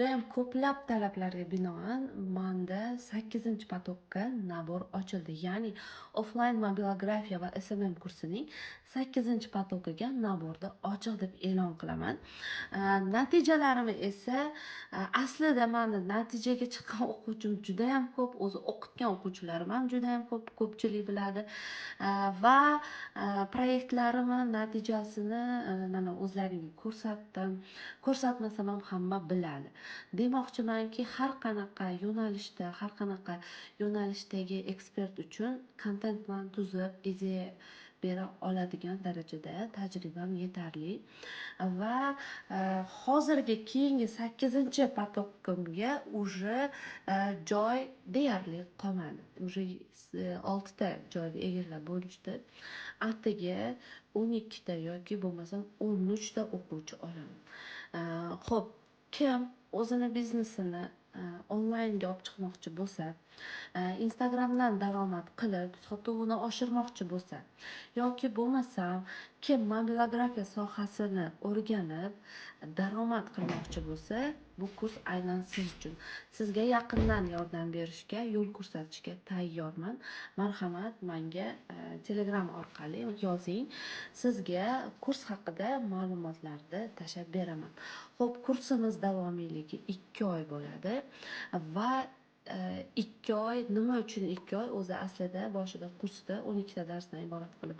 Judayam ko'plab talablarga binoan manda 8-potokka nabor ochildi. Ya'ni offlayn mobilografiya va SMM kursining 8-potokiga naborda ochiq deb e'lon qilaman. Natijalarim esa aslida mani natijaga chiqqan o'quvchim judayam ko'p, o'zi o'qitgan o'quvchilarim ham judayam ko'p, ko'pchilik biladi. Va proyektlarimni natijasini mana o'zlaringga ko'rsatdim. Ko'rsatmasam ham hamma biladi. Demoqchimanki, har qanaqa yo'nalishdagi ekspert uchun kontentni tuzib, ideya bera oladigan darajada tajribam yetarli va hozirgi keyingi 8-potokimga уже joy deyarli qolmadi. Уже 6 ta joyni egallab bo'lishdi. Atigi 12 ta yoki bo'lmasam 13 ta o'quvchi olaman. Xo'p, kim o'zini biznesini onlaynga olib chiqmoqchi bo'lsa, Instagramdan daromad qilib, sotuvini oshirmoqchi bo'lsa, yoki bo'lmasam kim mobilografiya sohasini o'rganib, daromad qilmoqchi bo'lsa, bu kurs aynan siz uchun. Sizga yaqindan yordam berishga, yo'l ko'rsatishga tayyorman. Marhamat, menga Telegram orqali yozing. Sizga kurs haqida ma'lumotlarni tashab beraman. Xo'p, kursimiz davomiyligi 2 oy bo'ladi va 2 oy, nima uchun 2 oy? O'zi aslida boshida kursda 12 ta darsdan iborat qilib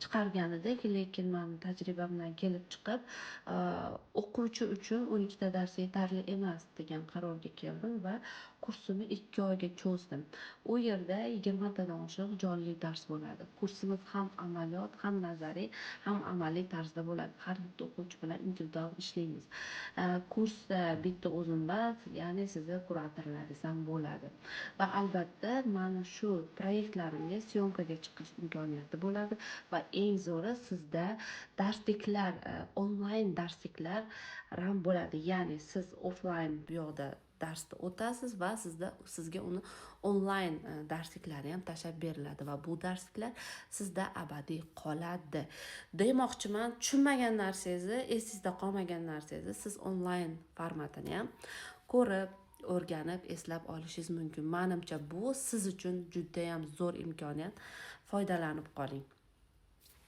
chiqargan edik, lekin men tajribamdan kelib chiqib, o'quvchi uchun 12 ta dars yetarli emas degan qarorga keldim va kursimni 2 oyga cho'zdim. U yerda 20 tadan oshiq jonli dars bo'ladi. Kursimiz ham amaliyot, ham nazariy, ham amaliy tarzda bo'ladi. Har bitta o'quvchi bilan individual ishlaymiz. Kursda bitta o'zim bor, ya'ni sizni kuratorlaringiz ham bo'ladi. Va albatta, mana shu proyektlarimga syomkaga chiqish imkoniyati bo'ladi va eng zo'ri sizda darsliklar, onlayn darsliklar ham bo'ladi. Ya'ni siz offlayn bu yoqda darsni o'tasiz va sizga uni onlayn darsliklari ham tashab beriladi va bu darsliklar sizda abadiy qoladi. Demoqchiman, tushunmagan narsangizni, esingizda qolmagan narsangizni siz onlayn formatini ham ko'rib, o'rganib, eslab olishingiz mumkin. Menimcha bu siz uchun juda ham zo'r imkoniyat. Foydalanib qoling.